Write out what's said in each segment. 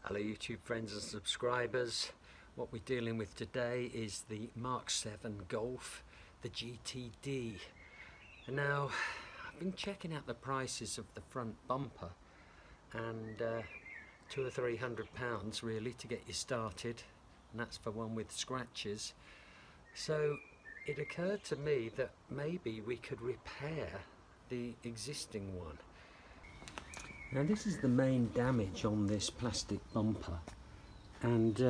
Hello YouTube friends and subscribers. What we're dealing with today is the Mk7 Golf, the GTD. And now I've been checking out the prices of the front bumper, and £200 or £300 really to get you started, and that's for one with scratches. So it occurred to me that maybe we could repair the existing one. Now this is the main damage on this plastic bumper, and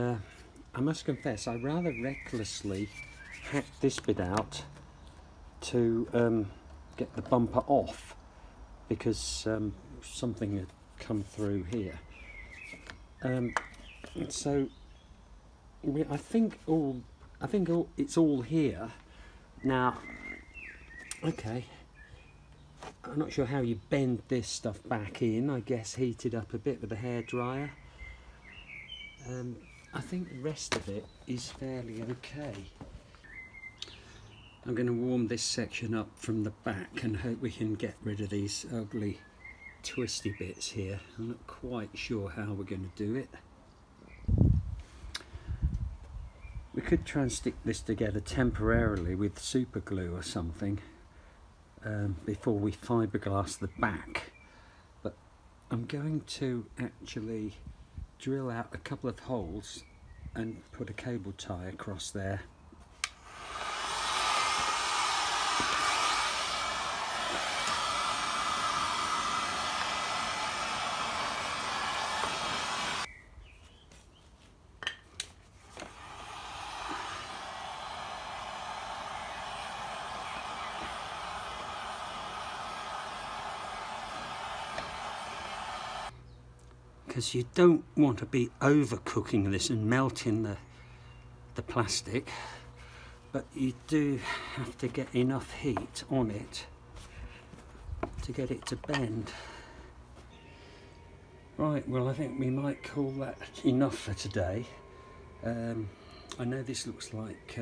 I must confess I rather recklessly hacked this bit out to get the bumper off, because something had come through here. So I think it's all here now. Okay. I'm not sure how you bend this stuff back in. I guess heated up a bit with a hairdryer. I think the rest of it is fairly okay. I'm going to warm this section up from the back and hope we can get rid of these ugly twisty bits here. I'm not quite sure how we're going to do it. We could try and stick this together temporarily with super glue or something. Before we fiberglass the back, but I'm going to actually drill out a couple of holes and put a cable tie across there. Because you don't want to be overcooking this and melting the plastic, but you do have to get enough heat on it to get it to bend. Right, well I think we might call that enough for today. I know this looks like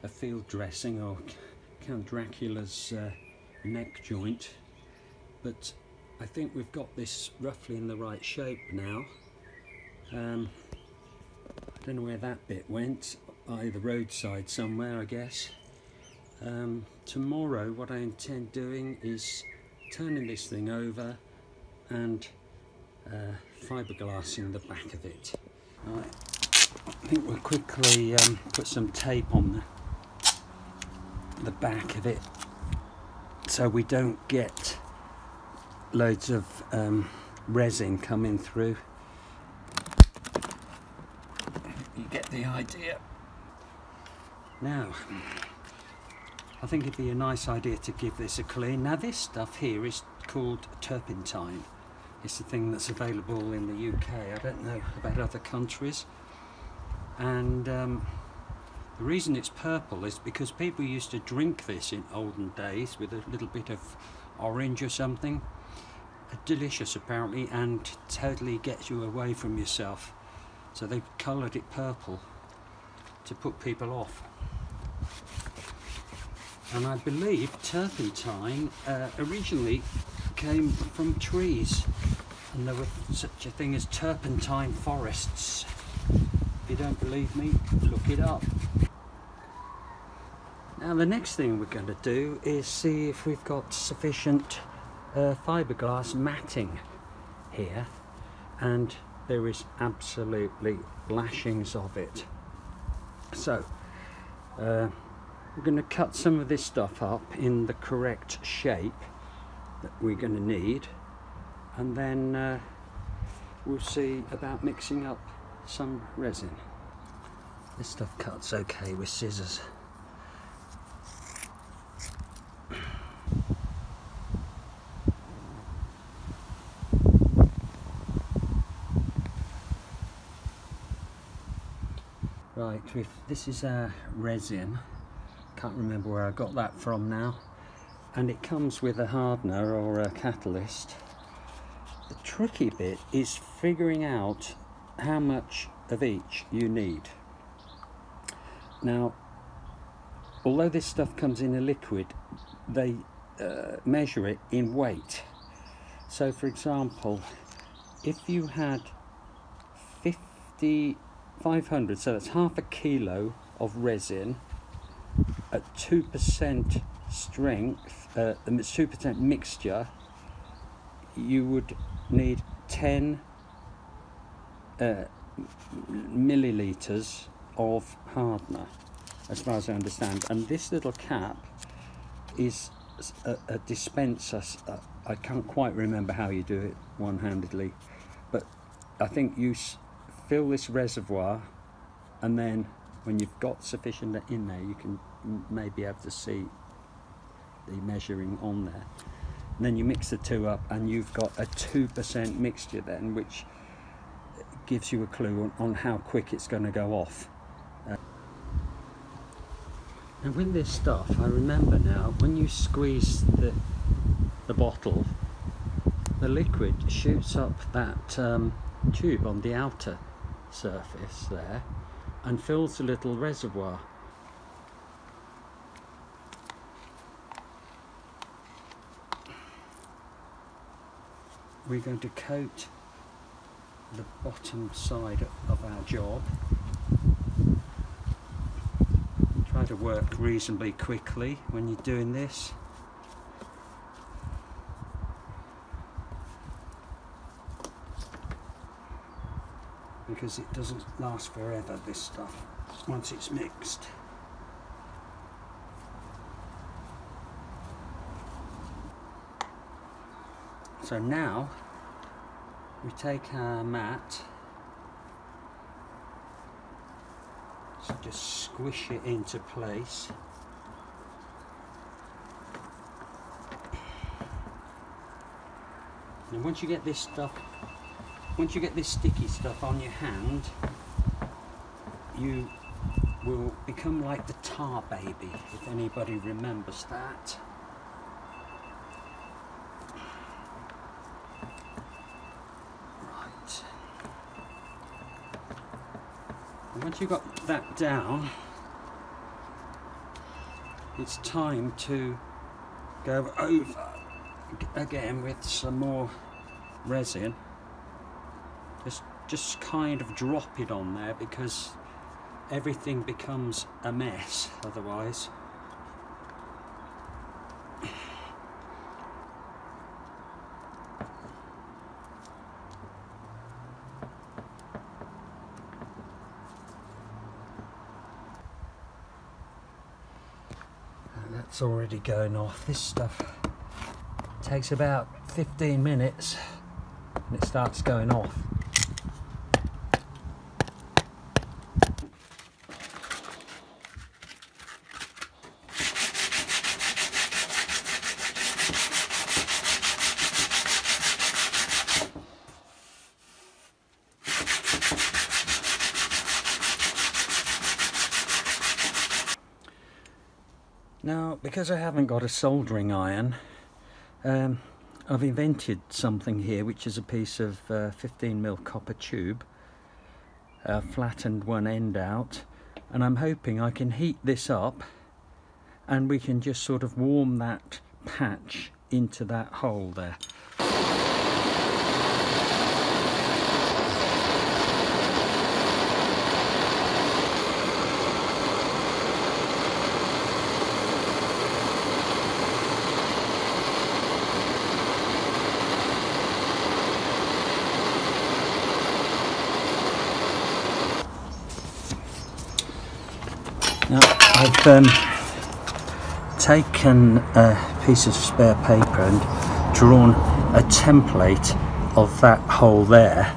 a field dressing or Count Dracula's neck joint, but I think we've got this roughly in the right shape now. I don't know where that bit went, either roadside somewhere I guess. Tomorrow what I intend doing is turning this thing over and fiberglassing the back of it. Right. I think we'll quickly put some tape on the back of it so we don't get loads of resin coming through. You get the idea. Now, I think it'd be a nice idea to give this a clean. Now this stuff here is called turpentine. It's a thing that's available in the UK. I don't know about other countries. And the reason it's purple is because people used to drink this in olden days with a little bit of orange or something. Delicious apparently, and totally gets you away from yourself. So they've coloured it purple to put people off. And I believe turpentine originally came from trees, and there was such a thing as turpentine forests. If you don't believe me, look it up. Now the next thing we're going to do is see if we've got sufficient fiberglass matting here, and there is absolutely lashings of it. So we're going to cut some of this stuff up in the correct shape that we're going to need, and then we'll see about mixing up some resin. This stuff cuts okay with scissors. Right, this is our resin. Can't remember where I got that from now. And it comes with a hardener or a catalyst. The tricky bit is figuring out how much of each you need. Now, although this stuff comes in a liquid, they measure it in weight. So for example, if you had 500, so that's half a kilo of resin at 2% strength, 2% mixture. You would need 10 milliliters of hardener, as far as I understand. And this little cap is a dispenser. I can't quite remember how you do it one-handedly, but I think you fill this reservoir, and then when you've got sufficient in there, you can maybe have to see the measuring on there. And then you mix the two up, and you've got a 2% mixture then, which gives you a clue on how quick it's going to go off. And with this stuff, I remember now, when you squeeze the bottle, the liquid shoots up that tube on the outer surface there and fills a little reservoir. We're going to coat the bottom side of our job. Try to work reasonably quickly when you're doing this. Because it doesn't last forever, this stuff, once it's mixed. So now we take our mat, so just squish it into place. And once you get this sticky stuff on your hand, you will become like the tar baby, if anybody remembers that. Right. And once you've got that down, it's time to go over again with some more resin. Just kind of drop it on there, because everything becomes a mess otherwise. And that's already going off. This stuff takes about 15 minutes and it starts going off. Now, because I haven't got a soldering iron, I've invented something here, which is a piece of 15mm copper tube, flattened one end out, and I'm hoping I can heat this up and we can just sort of warm that patch into that hole there. Now, I've taken a piece of spare paper and drawn a template of that hole there,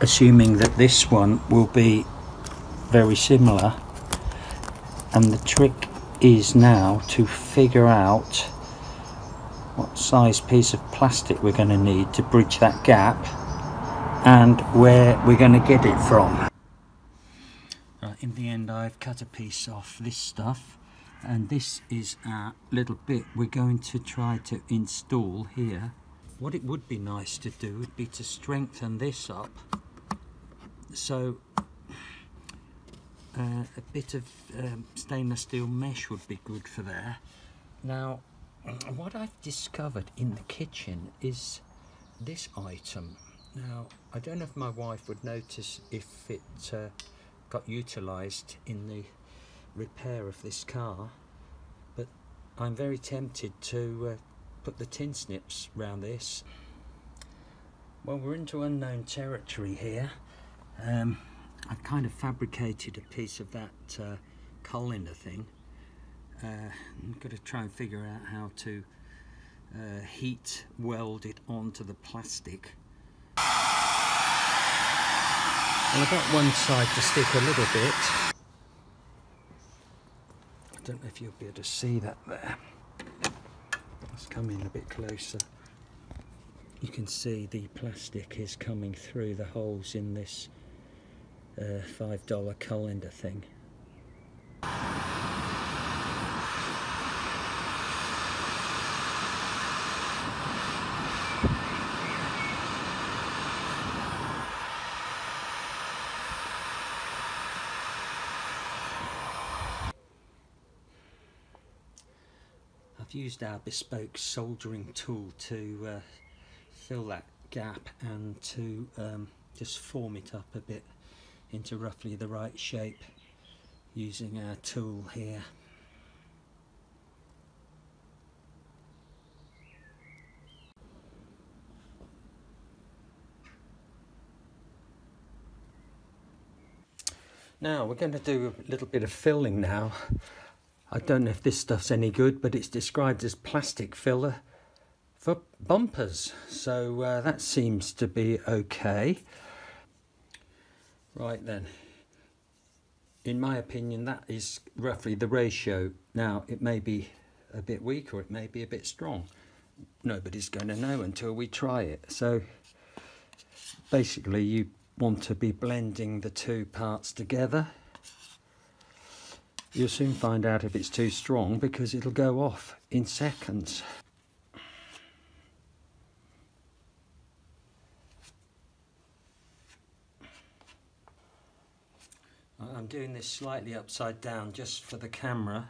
assuming that this one will be very similar. And the trick is now to figure out what size piece of plastic we're going to need to bridge that gap and where we're going to get it from. In the end, I've cut a piece off this stuff, and this is our little bit we're going to try to install here. What it would be nice to do would be to strengthen this up, so a bit of stainless steel mesh would be good for there. Now, what I've discovered in the kitchen is this item. Now, I don't know if my wife would notice if it got utilised in the repair of this car, but I'm very tempted to put the tin snips round this. Well, we're into unknown territory here. I've kind of fabricated a piece of that colander thing. I'm going to try and figure out how to heat weld it onto the plastic. Well, I've got one side to stick a little bit. I don't know if you'll be able to see that there. Let's come in a bit closer. You can see the plastic is coming through the holes in this $5 colander thing. I've used our bespoke soldering tool to fill that gap and to just form it up a bit into roughly the right shape using our tool here. Now we're going to do a little bit of filling now. I don't know if this stuff's any good, but it's described as plastic filler for bumpers, so that seems to be okay. Right then, in my opinion that is roughly the ratio. Now it may be a bit weak or it may be a bit strong. Nobody's going to know until we try it. So basically you want to be blending the two parts together. You'll soon find out if it's too strong because it'll go off in seconds. I'm doing this slightly upside down just for the camera.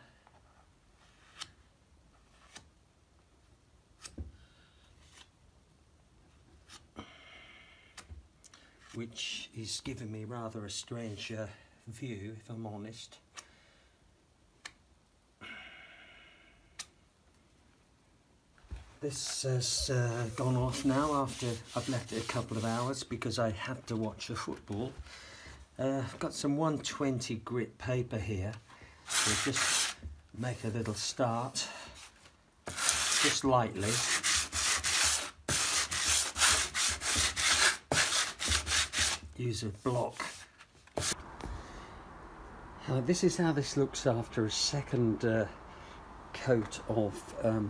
Which is giving me rather a strange view, if I'm honest. This has gone off now after I've left it a couple of hours because I had to watch the football. I've got some 120 grit paper here. We'll just make a little start, just lightly. Use a block. This is how this looks after a second coat of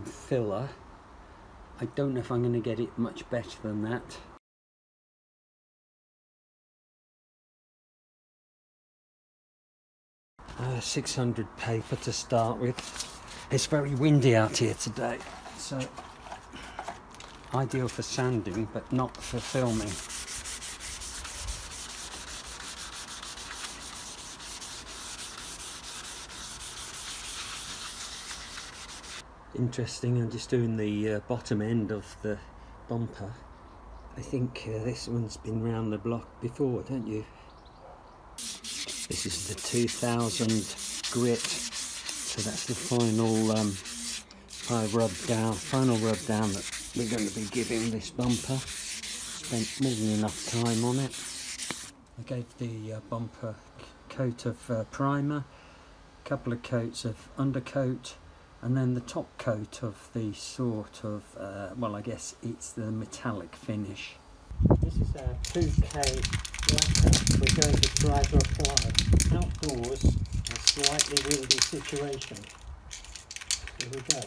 filler. I don't know if I'm going to get it much better than that. Uh, 600 paper to start with. It's very windy out here today, so ideal for sanding but not for filming. Interesting, I'm just doing the bottom end of the bumper. I think this one's been round the block before, don't you? This is the 2000 grit, so that's the final final rub down that we're going to be giving this bumper. Spent more than enough time on it. I gave the bumper coat of primer, a couple of coats of undercoat, and then the top coat of the sort of, well, I guess it's the metallic finish. This is our 2K lacquer we're going to try to apply outdoors in a slightly windy situation. Here we go.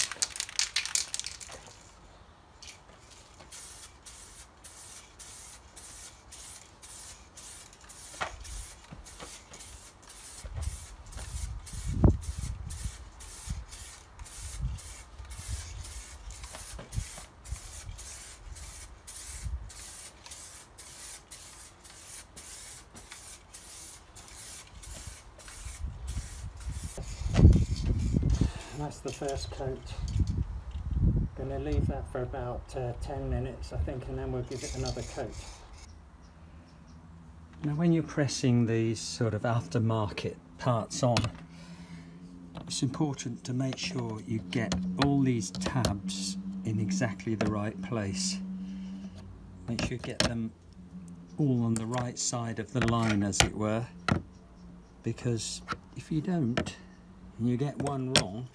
That's the first coat. Going to leave that for about 10 minutes, I think, and then we'll give it another coat. Now when you're pressing these sort of aftermarket parts on, it's important to make sure you get all these tabs in exactly the right place. Make sure you get them all on the right side of the line, as it were, because if you don't and you get one wrong,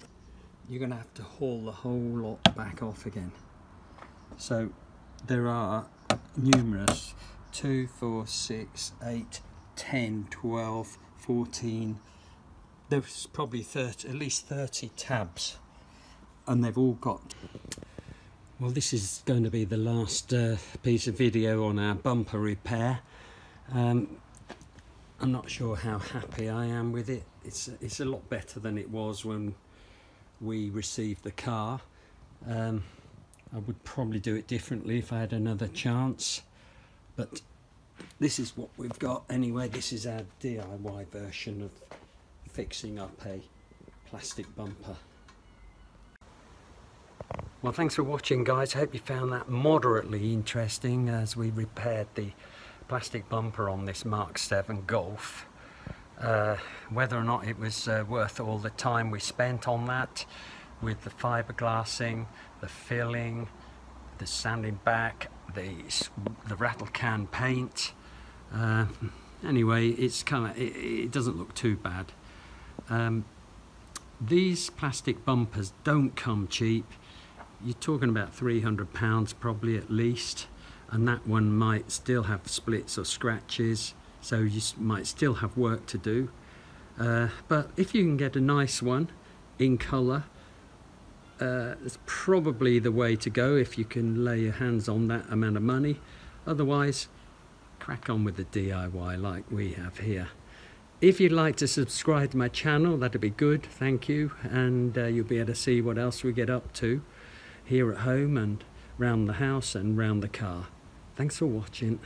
you're going to have to haul the whole lot back off again. So there are numerous 2, 4, 6, 8, 10, 12, 14. There's probably 30, at least 30 tabs, and they've all got. Well, this is going to be the last piece of video on our bumper repair. I'm not sure how happy I am with it. It's a lot better than it was when we received the car. I would probably do it differently if I had another chance, but this is what we've got anyway. This is our DIY version of fixing up a plastic bumper. Well, thanks for watching, guys. I hope you found that moderately interesting as we repaired the plastic bumper on this Mk7 Golf. Whether or not it was worth all the time we spent on that, with the fiberglassing, the filling, the sanding back, the rattle can paint. Anyway, it doesn't look too bad. These plastic bumpers don't come cheap. You're talking about £300 probably at least, and that one might still have splits or scratches, so you might still have work to do. But if you can get a nice one in colour, it's probably the way to go if you can lay your hands on that amount of money. Otherwise, crack on with the DIY like we have here. If you'd like to subscribe to my channel, that'd be good, thank you, and you'll be able to see what else we get up to here at home and round the house and round the car. Thanks for watching.